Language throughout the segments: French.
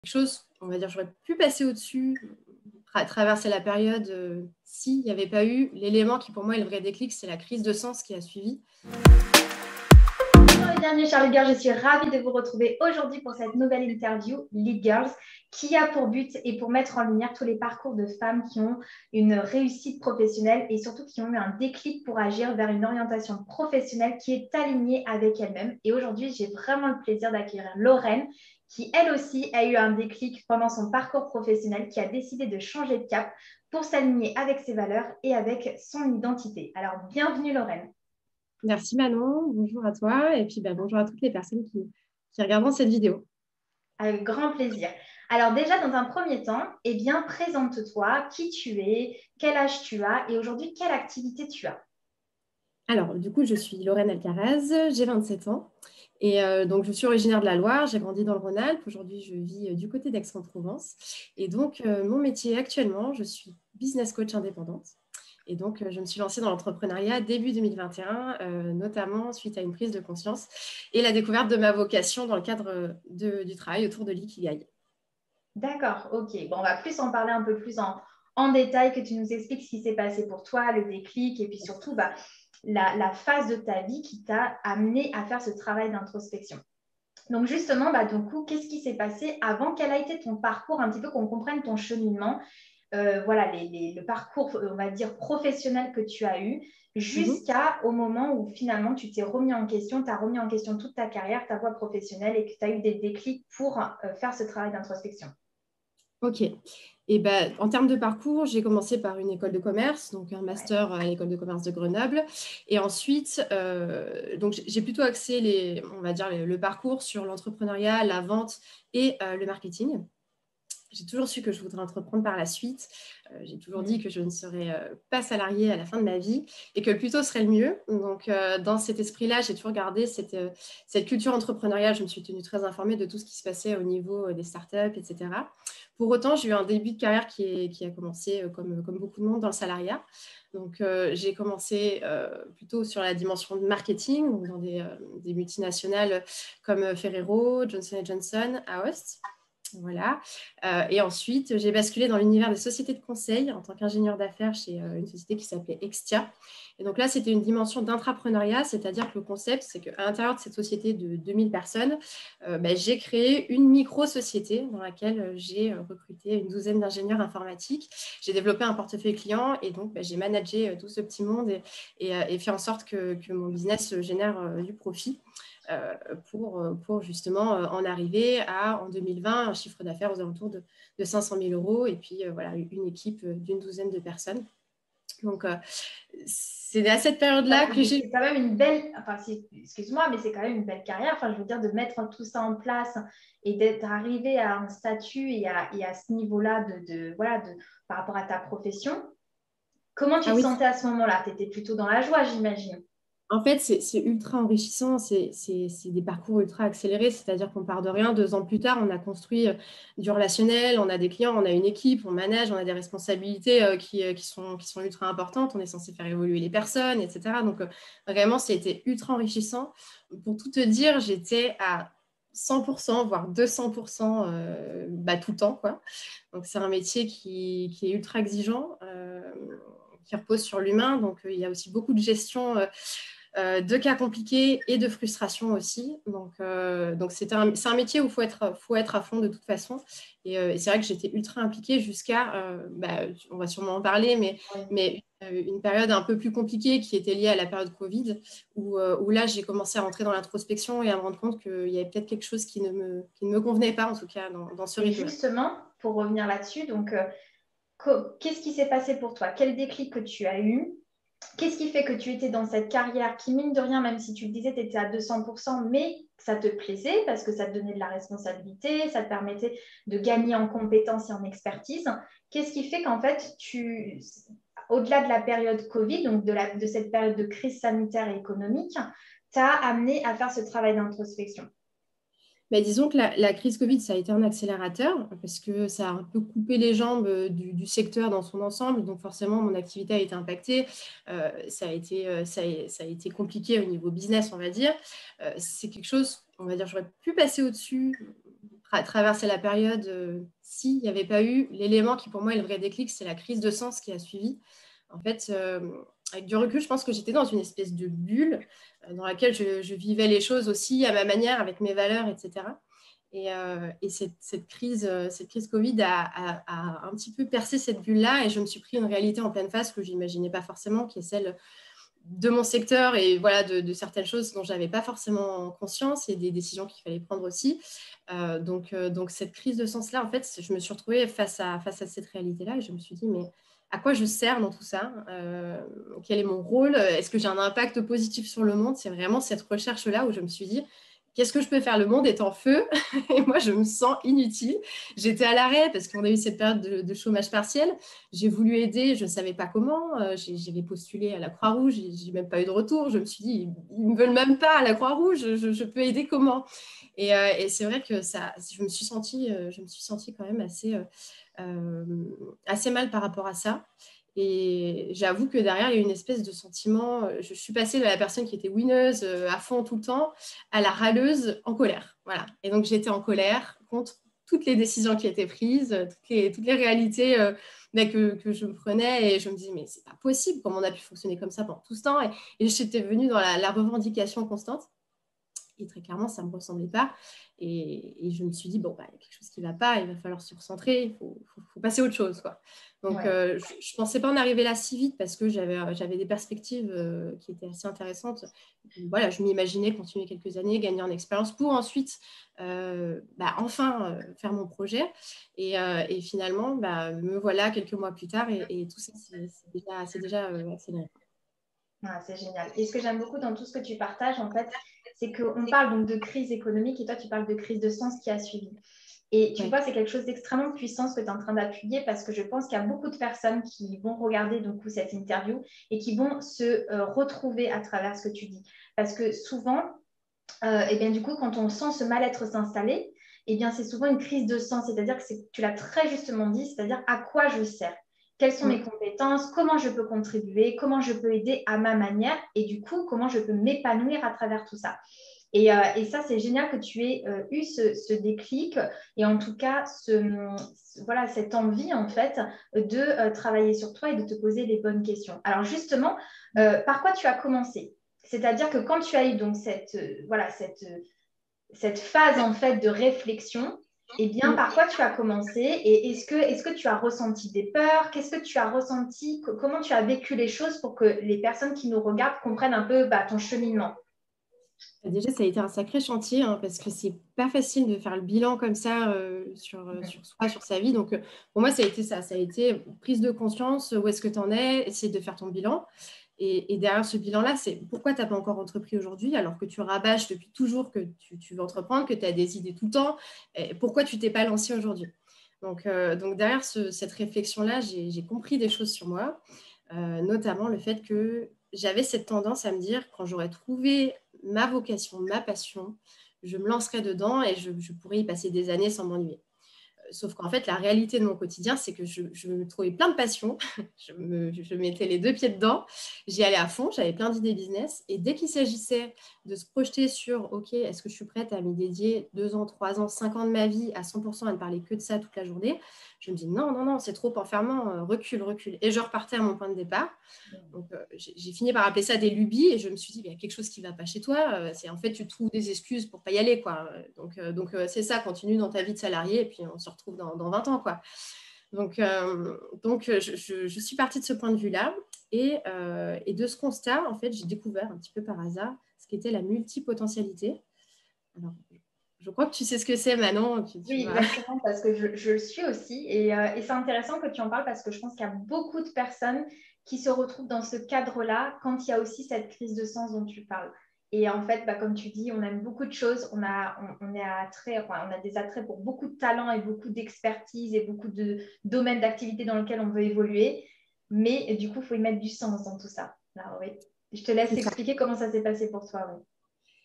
chose, on va dire, j'aurais pu passer au-dessus, traverser la période s'il n'y avait pas eu l'élément qui pour moi est le vrai déclic, c'est la crise de sens qui a suivi. Bienvenue Charlotte Girls, je suis ravie de vous retrouver aujourd'hui pour cette nouvelle interview Lead Girls qui a pour but et pour mettre en lumière tous les parcours de femmes qui ont une réussite professionnelle et surtout qui ont eu un déclic pour agir vers une orientation professionnelle qui est alignée avec elles-mêmes. Et aujourd'hui, j'ai vraiment le plaisir d'accueillir Lorraine qui elle aussi a eu un déclic pendant son parcours professionnel, qui a décidé de changer de cap pour s'aligner avec ses valeurs et avec son identité. Alors, bienvenue Lorraine. Merci Manon, bonjour à toi et puis bonjour à toutes les personnes qui regarderont cette vidéo. Avec grand plaisir. Alors déjà, dans un premier temps, eh bien, présente-toi, qui tu es, quel âge tu as et aujourd'hui, quelle activité tu as. Alors, du coup, je suis Lorraine Alcaraz, j'ai 27 ans et donc je suis originaire de la Loire, j'ai grandi dans le Rhône-Alpes. Aujourd'hui, je vis du côté d'Aix-en-Provence et donc mon métier actuellement, je suis business coach indépendante. Et donc, je me suis lancée dans l'entrepreneuriat début 2021, notamment suite à une prise de conscience et la découverte de ma vocation dans le cadre du travail autour de l'ikigai. D'accord, ok. Bon, on va plus en parler un peu plus en détail, que tu nous expliques ce qui s'est passé pour toi, le déclic et puis surtout la phase de ta vie qui t'a amené à faire ce travail d'introspection. Donc justement, du coup, qu'est-ce qui s'est passé avant? Quel a été ton parcours, un petit peu qu'on comprenne ton cheminement, voilà, le parcours, on va dire, professionnel que tu as eu, jusqu'au moment où finalement tu t'es remis en question, tu as remis en question toute ta carrière, ta voie professionnelle et que tu as eu des déclics pour faire ce travail d'introspection. Ok. Et en termes de parcours, j'ai commencé par une école de commerce, donc un Ouais. master à l'école de commerce de Grenoble. Et ensuite, donc j'ai plutôt axé on va dire le parcours sur l'entrepreneuriat, la vente et le marketing. J'ai toujours su que je voudrais entreprendre par la suite. J'ai toujours dit que je ne serais pas salariée à la fin de ma vie et que le plus tôt serait le mieux. Donc, dans cet esprit-là, j'ai toujours gardé cette culture entrepreneuriale. Je me suis tenue très informée de tout ce qui se passait au niveau des startups, etc. Pour autant, j'ai eu un début de carrière qui a commencé, comme beaucoup de monde, dans le salariat. Donc, j'ai commencé plutôt sur la dimension de marketing, donc dans des multinationales comme Ferrero, Johnson & Johnson, Aost. Voilà. Et ensuite, j'ai basculé dans l'univers des sociétés de conseil en tant qu'ingénieur d'affaires chez une société qui s'appelait Extia. Et donc là, c'était une dimension d'intrapreneuriat, c'est-à-dire que le concept, c'est qu'à l'intérieur de cette société de 2000 personnes, j'ai créé une micro-société dans laquelle j'ai recruté une douzaine d'ingénieurs informatiques. J'ai développé un portefeuille client et donc j'ai managé tout ce petit monde et fait en sorte que mon business génère du profit. Pour justement en arriver à, en 2020, un chiffre d'affaires aux alentours de 500 000 euros et puis voilà, une équipe d'une douzaine de personnes. Donc, c'est à cette période-là que j'ai... C'est quand même une belle, enfin, excuse-moi, mais c'est quand même une belle carrière. Enfin, je veux dire, de mettre tout ça en place et d'être arrivé à un statut et à ce niveau-là par rapport à ta profession. Comment tu Ah te oui, sentais à ce moment-là? Tu étais plutôt dans la joie, j'imagine. en fait, c'est ultra enrichissant, c'est des parcours ultra accélérés, c'est-à-dire qu'on part de rien, 2 ans plus tard, on a construit du relationnel, on a des clients, on a une équipe, on manage, on a des responsabilités qui sont ultra importantes, on est censé faire évoluer les personnes, etc. Donc, vraiment, c'était ultra enrichissant. Pour tout te dire, j'étais à 100%, voire 200% tout le temps, quoi. Donc, c'est un métier qui est ultra exigeant, qui repose sur l'humain. Donc, il y a aussi beaucoup de gestion de cas compliqués et de frustration aussi. Donc c'est un métier où il faut être à fond de toute façon. Et c'est vrai que j'étais ultra impliquée jusqu'à, on va sûrement en parler, mais une période un peu plus compliquée qui était liée à la période Covid, où là, j'ai commencé à rentrer dans l'introspection et à me rendre compte qu'il y avait peut-être quelque chose qui ne me convenait pas, en tout cas, dans ce Et rythme-là. justement, pour revenir là-dessus, donc, qu'est-ce qui s'est passé pour toi? Quel déclic que tu as eu? Qu'est-ce qui fait que tu étais dans cette carrière qui, mine de rien, même si tu le disais, tu étais à 200%, mais ça te plaisait parce que ça te donnait de la responsabilité, ça te permettait de gagner en compétences et en expertise. Qu'est-ce qui fait qu'en fait, au-delà de la période Covid, donc de cette période de crise sanitaire et économique, t'as amené à faire ce travail d'introspection? Mais disons que la crise Covid, ça a été un accélérateur parce que ça a un peu coupé les jambes du secteur dans son ensemble. Donc forcément, mon activité a été impactée. Ça a été compliqué au niveau business, on va dire. C'est quelque chose, on va dire, j'aurais pu passer au-dessus, traversé la période, s'il n'y avait pas eu l'élément qui pour moi est le vrai déclic, c'est la crise de sens qui a suivi. En fait, avec du recul, je pense que j'étais dans une espèce de bulle dans laquelle je vivais les choses aussi à ma manière, avec mes valeurs, etc. Et cette crise Covid a un petit peu percé cette bulle-là et je me suis pris une réalité en pleine face que je n'imaginais pas forcément, qui est celle de mon secteur et voilà, de certaines choses dont je n'avais pas forcément conscience et des décisions qu'il fallait prendre aussi. Donc, cette crise de sens-là, en fait, je me suis retrouvée face à cette réalité-là et je me suis dit, mais à quoi je sers dans tout ça? Quel est mon rôle? Est-ce que j'ai un impact positif sur le monde? C'est vraiment cette recherche-là où je me suis dit, qu'est-ce que je peux faire? Le monde est en feu et moi, je me sens inutile. J'étais à l'arrêt parce qu'on a eu cette période de chômage partiel. J'ai voulu aider, je ne savais pas comment. J'avais postulé à la Croix-Rouge, je n'ai même pas eu de retour. Je me suis dit, ils ne me veulent même pas à la Croix-Rouge, je peux aider comment? Et c'est vrai que je me suis sentie quand même assez mal par rapport à ça. Et j'avoue que derrière, il y a une espèce de sentiment. Je suis passée de la personne qui était winneuse à fond tout le temps à la râleuse en colère. Voilà. Et donc, j'étais en colère contre toutes les décisions qui étaient prises, toutes les réalités que je me prenais. Et je me disais, mais c'est pas possible, comment on a pu fonctionner comme ça pendant tout ce temps. Et j'étais venue dans la revendication constante. Et très clairement, ça ne me ressemblait pas. Et je me suis dit, bon, bah, il y a quelque chose qui ne va pas, il va falloir se recentrer, il faut passer à autre chose, quoi. Donc, je ne pensais pas en arriver là si vite parce que j'avais des perspectives qui étaient assez intéressantes. Donc, voilà, je m'imaginais continuer quelques années, gagner en expérience pour ensuite, enfin, faire mon projet. Et finalement, me voilà quelques mois plus tard et tout ça, c'est déjà accéléré. Ah, c'est génial. Et ce que j'aime beaucoup dans tout ce que tu partages, en fait, c'est qu'on parle donc de crise économique et toi, tu parles de crise de sens qui a suivi. Et tu vois, c'est quelque chose d'extrêmement puissant ce que tu es en train d'appuyer parce que je pense qu'il y a beaucoup de personnes qui vont regarder donc, cette interview et qui vont se retrouver à travers ce que tu dis. Parce que souvent, et bien, du coup, quand on sent ce mal-être s'installer, eh bien, c'est souvent une crise de sens. C'est-à-dire que tu l'as très justement dit, c'est-à-dire à quoi je sers, quelles sont mes compétences, comment je peux contribuer, comment je peux aider à ma manière et du coup, comment je peux m'épanouir à travers tout ça. Et ça, c'est génial que tu aies eu ce déclic et en tout cas, voilà, cette envie en fait de travailler sur toi et de te poser les bonnes questions. Alors justement, par quoi tu as commencé? C'est-à-dire que quand tu as eu donc cette phase en fait de réflexion, eh bien, par quoi tu as commencé et est-ce que tu as ressenti des peurs? Qu'est-ce que tu as ressenti? Comment tu as vécu les choses pour que les personnes qui nous regardent comprennent un peu ton cheminement? Déjà, ça a été un sacré chantier parce que c'est pas facile de faire le bilan comme ça sur soi, sur sa vie. Donc, pour moi, ça a été ça. Ça a été prise de conscience, où est-ce que tu en es, essayer de faire ton bilan. Et derrière ce bilan-là, c'est pourquoi tu n'as pas encore entrepris aujourd'hui alors que tu rabâches depuis toujours que tu veux entreprendre, que tu as des idées tout le temps. Et pourquoi tu t'es pas lancé aujourd'hui? Donc, derrière cette réflexion-là, j'ai compris des choses sur moi, notamment le fait que j'avais cette tendance à me dire, quand j'aurais trouvé ma vocation, ma passion, je me lancerai dedans et je pourrais y passer des années sans m'ennuyer. Sauf qu'en fait, la réalité de mon quotidien, c'est que je me trouvais plein de passions. Je mettais les deux pieds dedans. J'y allais à fond. J'avais plein d'idées business. Et dès qu'il s'agissait de se projeter sur, OK, est-ce que je suis prête à m'y dédier 2 ans, 3 ans, 5 ans de ma vie à 100% à ne parler que de ça toute la journée, je me dis non, non, non, c'est trop enfermant. Recule, recule. Et je repartais à mon point de départ. Donc, j'ai fini par appeler ça des lubies et je me suis dit, il y a quelque chose qui ne va pas chez toi. C'est en fait, tu trouves des excuses pour ne pas y aller, quoi. Donc c'est ça, continue dans ta vie de salarié et puis on se retrouve dans 20 ans, quoi. Donc je suis partie de ce point de vue-là et de ce constat, en fait, j'ai découvert un petit peu par hasard ce qu'était la multipotentialité. Alors, je crois que tu sais ce que c'est, Manon. Oui, exactement, parce que je le suis aussi. Et c'est intéressant que tu en parles parce que je pense qu'il y a beaucoup de personnes qui se retrouvent dans ce cadre-là quand il y a aussi cette crise de sens dont tu parles. Et en fait, comme tu dis, on aime beaucoup de choses, on a des attraits pour beaucoup de talents et beaucoup d'expertise et beaucoup de domaines d'activité dans lesquels on veut évoluer. Mais du coup, il faut y mettre du sens dans tout ça. Alors, oui. Je te laisse expliquer comment ça s'est passé pour toi. Oui.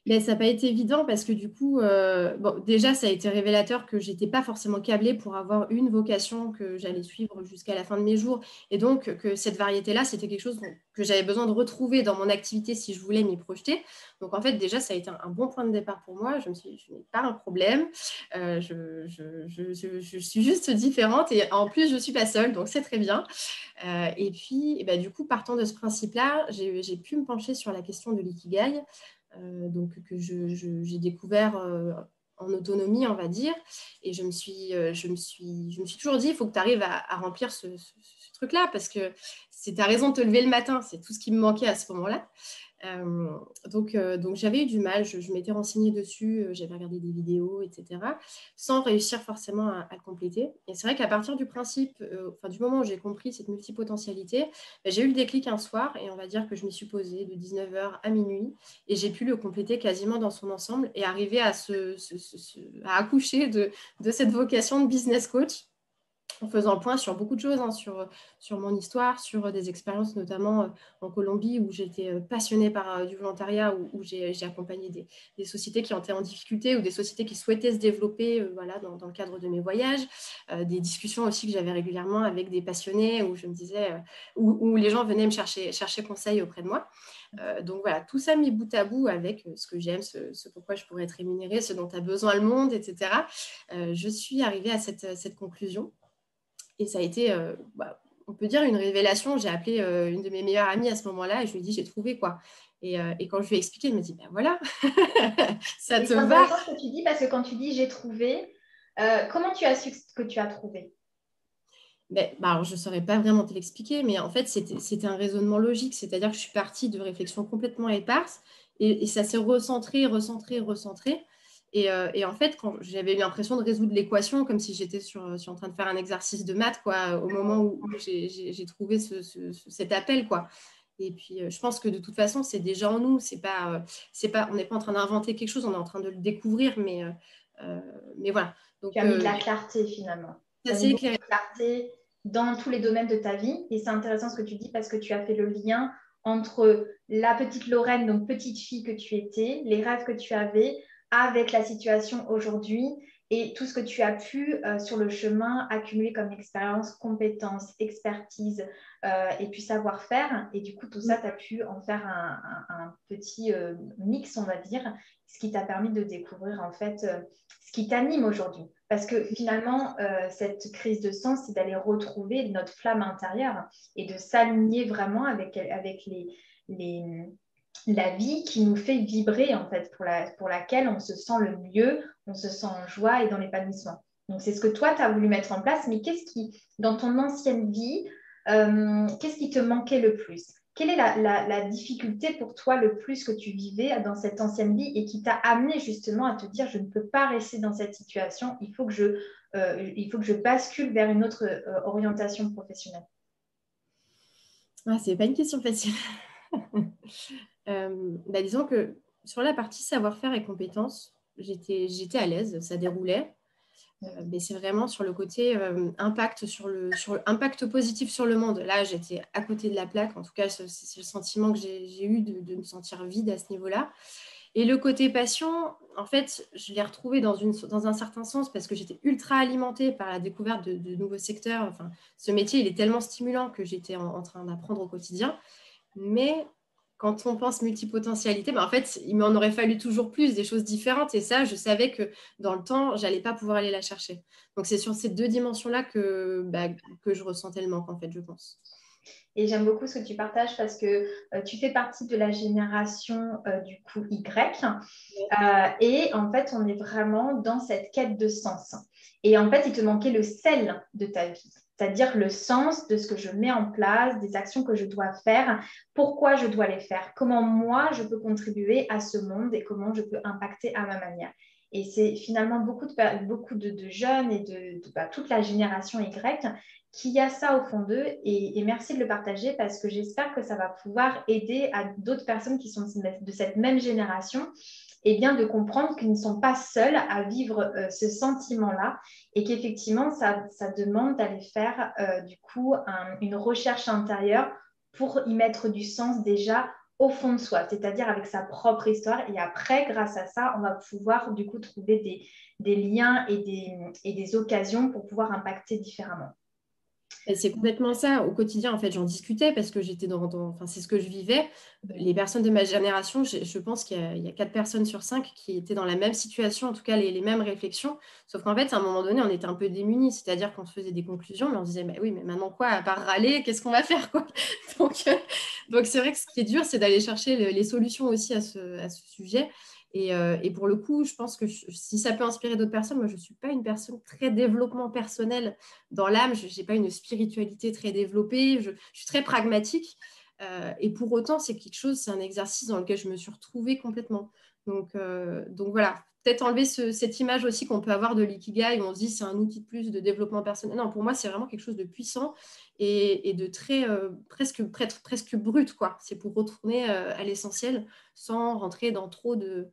Mais ça n'a pas été évident parce que du coup, bon, déjà, ça a été révélateur que je n'étais pas forcément câblée pour avoir une vocation que j'allais suivre jusqu'à la fin de mes jours. Et donc, que cette variété-là, c'était quelque chose que j'avais besoin de retrouver dans mon activité si je voulais m'y projeter. Donc, en fait, déjà, ça a été un bon point de départ pour moi. Je me suis dit, je n'ai pas un problème. Je suis juste différente. Et en plus, je ne suis pas seule, donc c'est très bien. Et puis, du coup, partant de ce principe-là, j'ai pu me pencher sur la question de l'ikigai. Donc que j'ai découvert en autonomie, on va dire. Et je me suis toujours dit, il faut que tu arrives à remplir ce truc-là, parce que c'est ta raison de te lever le matin, c'est tout ce qui me manquait à ce moment-là. Donc j'avais eu du mal, je m'étais renseignée dessus, j'avais regardé des vidéos, etc., sans réussir forcément à le compléter. Et c'est vrai qu'à partir du principe, du moment où j'ai compris cette multipotentialité, j'ai eu le déclic un soir, et on va dire que je m'y suis posée de 19h à minuit, et j'ai pu le compléter quasiment dans son ensemble, et arriver à à accoucher de cette vocation de business coach, en faisant le point sur beaucoup de choses, hein, sur mon histoire, sur des expériences notamment en Colombie où j'étais passionnée par du volontariat, où j'ai accompagné des sociétés qui étaient en difficulté ou des sociétés qui souhaitaient se développer voilà, dans le cadre de mes voyages, des discussions aussi que j'avais régulièrement avec des passionnés où je me disais, où les gens venaient me chercher conseil auprès de moi. Donc voilà, tout ça mis bout à bout avec ce que j'aime, ce pourquoi je pourrais être rémunérée, ce dont a besoin le monde, etc. Je suis arrivée à cette conclusion. Et ça a été, on peut dire, une révélation. J'ai appelé une de mes meilleures amies à ce moment-là et je lui ai dit, j'ai trouvé quoi. Et quand je lui ai expliqué, elle m'a dit, ben voilà, ça te C'est va. intéressant ce que tu dis parce que quand tu dis j'ai trouvé, comment tu as su ce que tu as trouvé? Alors, je ne saurais pas vraiment te l'expliquer, mais en fait, c'était un raisonnement logique. C'est-à-dire que je suis partie de réflexions complètement éparses et ça s'est recentré. Et en fait, quand j'avais eu l'impression de résoudre l'équation, comme si j'étais en train de faire un exercice de maths, quoi, au moment où j'ai trouvé cet appel, quoi. Et puis, je pense que de toute façon, c'est déjà en nous. On n'est pas en train d'inventer quelque chose, on est en train de le découvrir, mais voilà. Tu Donc, as mis de la clarté finalement. Tu ça as s'est mis beaucoup éclairé. de clarté dans tous les domaines de ta vie. Et c'est intéressant ce que tu dis parce que tu as fait le lien entre la petite Lorraine, donc petite fille que tu étais, les rêves que tu avais, avec la situation aujourd'hui et tout ce que tu as pu sur le chemin accumuler comme expérience, compétences, expertise et puis savoir-faire. Et du coup, tout ça, tu as pu en faire un petit mix, on va dire, ce qui t'a permis de découvrir en fait ce qui t'anime aujourd'hui. Parce que finalement, cette crise de sens, c'est d'aller retrouver notre flamme intérieure et de s'aligner vraiment avec la vie qui nous fait vibrer, en fait, pour laquelle on se sent le mieux, on se sent en joie et dans l'épanouissement. Donc, c'est ce que toi, tu as voulu mettre en place. Mais qu'est-ce qui, dans ton ancienne vie, qu'est-ce qui te manquait le plus? Quelle est la difficulté pour toi le plus que tu vivais dans cette ancienne vie et qui t'a amené justement à te dire, je ne peux pas rester dans cette situation, il faut que je bascule vers une autre orientation professionnelle? C'est pas une question facile. Disons que sur la partie savoir-faire et compétences, j'étais à l'aise, ça déroulait. Mais c'est vraiment sur le côté impact, impact positif sur le monde. Là, j'étais à côté de la plaque. En tout cas, c'est le sentiment que j'ai eu de me sentir vide à ce niveau-là. Et le côté passion, en fait, je l'ai retrouvé dans un certain sens parce que j'étais ultra alimentée par la découverte de nouveaux secteurs. Enfin, ce métier, il est tellement stimulant que j'étais en train d'apprendre au quotidien. Mais quand on pense multipotentialité, en fait, il m'en aurait fallu toujours plus, des choses différentes. Et ça, je savais que dans le temps, je n'allais pas pouvoir aller la chercher. Donc, c'est sur ces deux dimensions-là que je ressentais le manque, en fait, je pense. Et j'aime beaucoup ce que tu partages parce que tu fais partie de la génération du coup Y. Et en fait, on est vraiment dans cette quête de sens. Et en fait, il te manquait le sel de ta vie, c'est-à-dire le sens de ce que je mets en place, des actions que je dois faire, pourquoi je dois les faire, comment moi je peux contribuer à ce monde et comment je peux impacter à ma manière. Et c'est finalement beaucoup de jeunes et de toute la génération Y qui a ça au fond d'eux. Et merci de le partager parce que j'espère que ça va pouvoir aider à d'autres personnes qui sont de cette même génération et bien de comprendre qu'ils ne sont pas seuls à vivre ce sentiment-là et qu'effectivement, ça demande d'aller faire du coup une recherche intérieure pour y mettre du sens déjà au fond de soi, c'est-à-dire avec sa propre histoire. Et après, grâce à ça, on va pouvoir du coup trouver des liens et des occasions pour pouvoir impacter différemment. Et c'est complètement ça. Au quotidien, en fait, j'en discutais parce que j'étais enfin, c'est ce que je vivais. Les personnes de ma génération, je pense qu'il y a 4 personnes sur 5 qui étaient dans la même situation, en tout cas les mêmes réflexions. Sauf qu'en fait, à un moment donné, on était un peu démunis. C'est-à-dire qu'on se faisait des conclusions, mais on se disait, bah oui, mais maintenant quoi, à part râler, qu'est-ce qu'on va faire, quoi? Donc c'est vrai que ce qui est dur, c'est d'aller chercher les solutions aussi à ce sujet. Et pour le coup, je pense que si ça peut inspirer d'autres personnes, moi, je ne suis pas une personne très développement personnel dans l'âme. Je n'ai pas une spiritualité très développée. Je suis très pragmatique. Et pour autant, c'est quelque chose, c'est un exercice dans lequel je me suis retrouvée complètement. Donc voilà, peut-être enlever cette image aussi qu'on peut avoir de l'ikigai où on se dit c'est un outil de plus de développement personnel. Non, pour moi, c'est vraiment quelque chose de puissant et de très presque brut, quoi. C'est pour retourner à l'essentiel sans rentrer dans trop de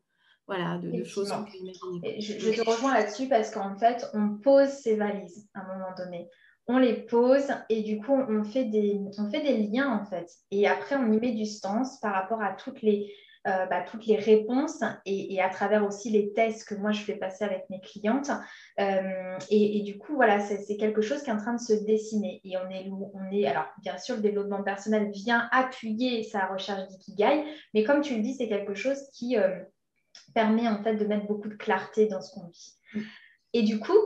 choses qu'on Effectivement. peut imaginer, quoi. Et je te rejoins là-dessus parce qu'en fait, on pose ses valises à un moment donné. On les pose et du coup, on fait des liens en fait. Et après, on y met du sens par rapport à toutes les réponses et à travers aussi les tests que moi, je fais passer avec mes clientes. Et du coup, voilà, c'est quelque chose qui est en train de se dessiner. Et alors, bien sûr, le développement personnel vient appuyer sa recherche d'ikigai, mais comme tu le dis, c'est quelque chose qui permet en fait de mettre beaucoup de clarté dans ce qu'on vit. Et du coup,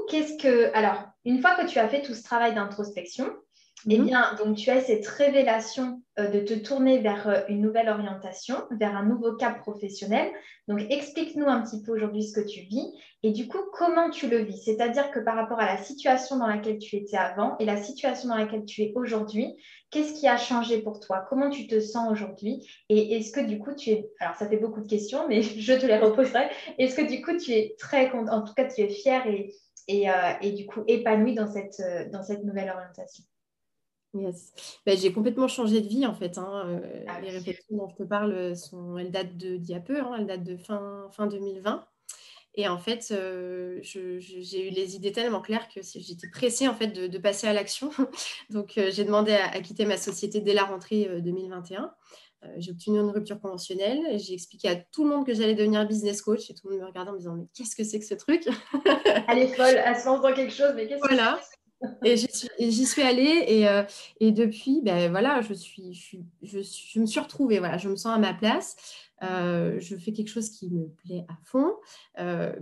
alors, une fois que tu as fait tout ce travail d'introspection, eh bien, donc tu as cette révélation de te tourner vers une nouvelle orientation, vers un nouveau cap professionnel. Donc, explique-nous un petit peu aujourd'hui ce que tu vis et du coup, comment tu le vis. C'est-à-dire que par rapport à la situation dans laquelle tu étais avant et la situation dans laquelle tu es aujourd'hui, qu'est-ce qui a changé pour toi? Comment tu te sens aujourd'hui? Et est-ce que du coup, alors ça fait beaucoup de questions, mais je te les reposerai. Est-ce que du coup, tu es très content, en tout cas, tu es fière et du coup épanouie dans cette nouvelle orientation? Yes. Ben, j'ai complètement changé de vie en fait, hein. Ah Les oui. réflexions dont je te parle elles datent d'il y a peu, hein. Elles datent de fin 2020. Et en fait, j'ai eu les idées tellement claires que j'étais pressée en fait de passer à l'action. Donc j'ai demandé à quitter ma société dès la rentrée 2021. J'ai obtenu une rupture conventionnelle. J'ai expliqué à tout le monde que j'allais devenir business coach et tout le monde me regardait en me disant mais qu'est-ce que c'est que ce truc? Elle est folle, elle se lance dans quelque chose, mais qu'est-ce que Voilà. Et j'y suis allée et depuis, ben voilà, je me suis retrouvée, voilà, je me sens à ma place. Je fais quelque chose qui me plaît à fond.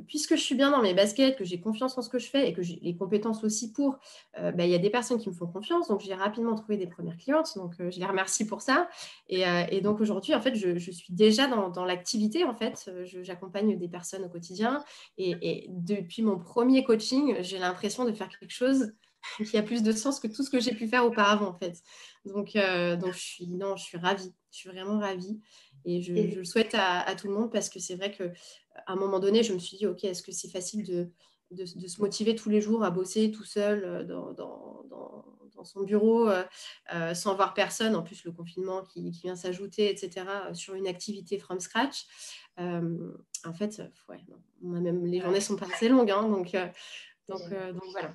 Puisque je suis bien dans mes baskets, que j'ai confiance en ce que je fais et que j'ai les compétences aussi pour, ben, il y a des personnes qui me font confiance. Donc, j'ai rapidement trouvé des premières clientes. Donc, je les remercie pour ça. Et donc, aujourd'hui, en fait, je suis déjà dans l'activité. En fait, j'accompagne des personnes au quotidien. Et depuis mon premier coaching, j'ai l'impression de faire quelque chose qui a plus de sens que tout ce que j'ai pu faire auparavant, en fait. Donc je suis ravie. Je suis vraiment ravie. Et je le souhaite à tout le monde parce que c'est vrai qu'à un moment donné, je me suis dit, OK, est-ce que c'est facile de se motiver tous les jours à bosser tout seul dans son bureau sans voir personne, en plus le confinement qui vient s'ajouter, etc., sur une activité from scratch. En fait, ouais, non. Les journées sont pas assez longues, hein, donc voilà.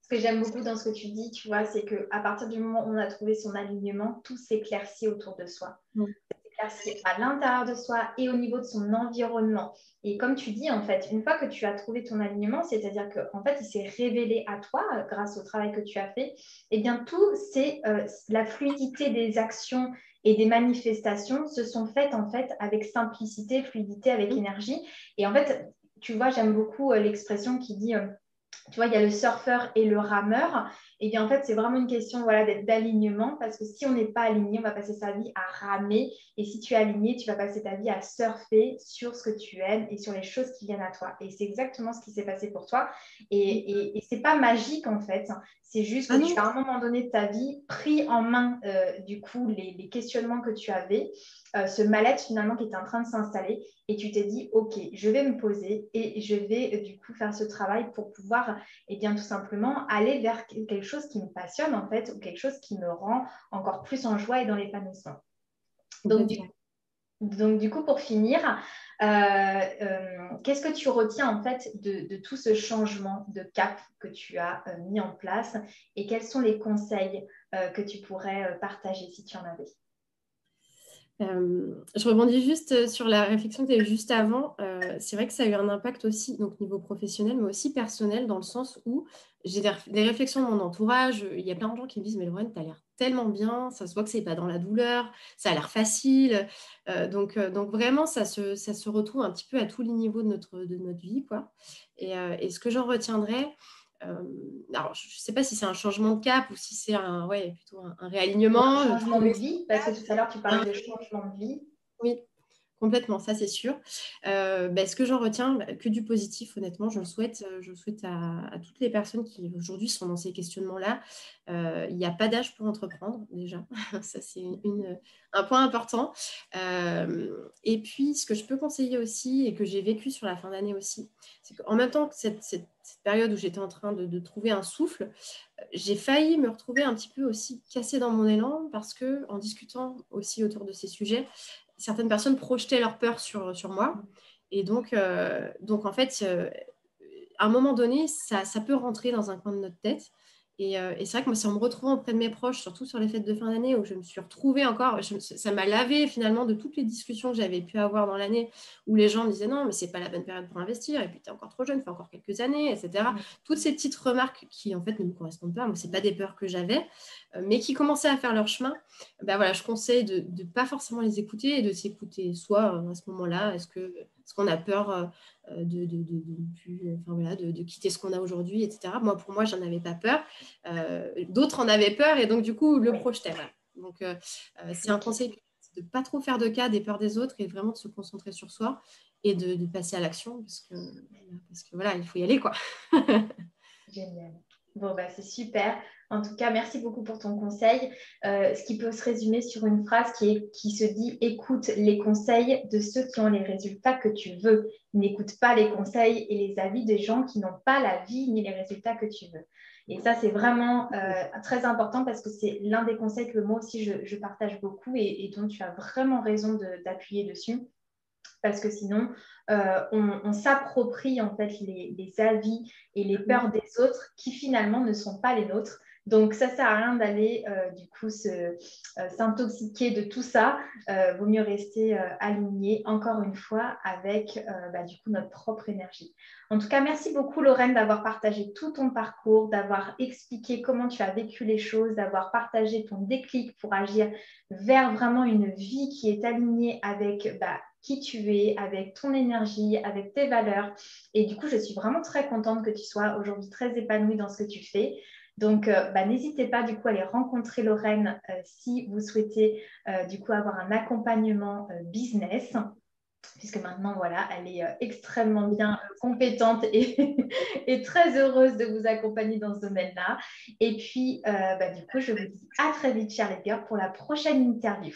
Ce que j'aime beaucoup dans ce que tu dis, tu vois, c'est qu'à partir du moment où on a trouvé son alignement, tout s'éclaircit autour de soi. S'éclaircit à l'intérieur de soi et au niveau de son environnement. Et comme tu dis, en fait, une fois que tu as trouvé ton alignement, c'est-à-dire qu'en fait, il s'est révélé à toi grâce au travail que tu as fait, eh bien, tout, c'est la fluidité des actions et des manifestations se sont faites, en fait, avec simplicité, fluidité, avec énergie. Et en fait, tu vois, j'aime beaucoup l'expression qui dit tu vois, il y a le surfeur et le rameur. Et bien, en fait, c'est vraiment une question voilà, d'alignement parce que si on n'est pas aligné, on va passer sa vie à ramer. Et si tu es aligné, tu vas passer ta vie à surfer sur ce que tu aimes et sur les choses qui viennent à toi. Et c'est exactement ce qui s'est passé pour toi. Et ce n'est pas magique, en fait. C'est juste que tu as, à un moment donné de ta vie, pris en main, du coup, les questionnements que tu avais, ce mal-être finalement qui était en train de s'installer. Et tu t'es dit, OK, je vais me poser et je vais du coup faire ce travail pour pouvoir, eh bien, tout simplement aller vers quelque chose qui me passionne en fait, ou quelque chose qui me rend encore plus en joie et dans l'épanouissement. Donc, du coup, pour finir, qu'est-ce que tu retiens en fait de tout ce changement de cap que tu as mis en place et quels sont les conseils que tu pourrais partager si tu en avais? Je rebondis juste sur la réflexion que tu as eue juste avant. C'est vrai que ça a eu un impact aussi, donc niveau professionnel, mais aussi personnel, dans le sens où j'ai des réflexions de mon entourage. Il y a plein de gens qui me disent, mais Lorraine, tu as l'air tellement bien, ça se voit que c'est pas dans la douleur, ça a l'air facile. Donc vraiment, ça se retrouve un petit peu à tous les niveaux de notre vie, quoi. Et ce que j'en retiendrai, euh, alors je ne sais pas si c'est un changement de cap ou si c'est plutôt un Ou un réalignement. changement de vie, parce que tout à l'heure, tu parlais de changement de vie. Oui, complètement, ça c'est sûr. Ce que j'en retiens, que du positif, honnêtement, je le souhaite à toutes les personnes qui aujourd'hui sont dans ces questionnements-là. Il n'y a pas d'âge pour entreprendre, déjà. Ça, c'est un point important. Et puis, ce que je peux conseiller aussi, et que j'ai vécu sur la fin d'année aussi, c'est qu'en même temps que cette période où j'étais en train de trouver un souffle, j'ai failli me retrouver un petit peu aussi cassée dans mon élan parce que, en discutant aussi autour de ces sujets, certaines personnes projetaient leur peur sur moi. Et donc en fait, à un moment donné, ça peut rentrer dans un coin de notre tête. Et c'est vrai que moi, c'est en me retrouvant auprès de mes proches, surtout sur les fêtes de fin d'année, où je me suis retrouvée encore, ça m'a lavé finalement de toutes les discussions que j'avais pu avoir dans l'année, où les gens me disaient non, mais c'est pas la bonne période pour investir, et puis tu es encore trop jeune, fais encore quelques années, etc. Toutes ces petites remarques qui en fait ne me correspondent pas, moi, c'est pas des peurs que j'avais, mais qui commençaient à faire leur chemin. Ben voilà, je conseille de ne pas forcément les écouter et de s'écouter soi à ce moment-là. Est-ce qu'on a peur de quitter ce qu'on a aujourd'hui, etc. Pour moi, j'en avais pas peur. D'autres en avaient peur et donc, du coup, le projetaient. Voilà. Donc, c'est un conseil de ne pas trop faire de cas des peurs des autres et vraiment de se concentrer sur soi et de passer à l'action parce que voilà, il faut y aller, quoi. Génial. Bon, bah, c'est super. En tout cas, merci beaucoup pour ton conseil. Ce qui peut se résumer sur une phrase qui se dit: écoute les conseils de ceux qui ont les résultats que tu veux. N'écoute pas les conseils et les avis des gens qui n'ont pas la vie ni les résultats que tu veux. Et ça, c'est vraiment très important parce que c'est l'un des conseils que moi aussi je partage beaucoup et dont tu as vraiment raison d'appuyer dessus. Parce que sinon, on s'approprie en fait les avis et les peurs des autres qui finalement ne sont pas les nôtres. Donc, ça ne sert à rien d'aller du coup s'intoxiquer de tout ça. Vaut mieux rester aligné, encore une fois, avec du coup notre propre énergie. En tout cas, merci beaucoup Lorraine d'avoir partagé tout ton parcours, d'avoir expliqué comment tu as vécu les choses, d'avoir partagé ton déclic pour agir vers vraiment une vie qui est alignée avec qui tu es, avec ton énergie, avec tes valeurs. Et du coup, je suis vraiment très contente que tu sois aujourd'hui très épanouie dans ce que tu fais. Donc, n'hésitez pas du coup à aller rencontrer Lorraine si vous souhaitez du coup avoir un accompagnement business. Puisque maintenant, voilà, elle est extrêmement bien compétente et très heureuse de vous accompagner dans ce domaine-là. Et puis, du coup, je vous dis à très vite, chers les gars, pour la prochaine interview.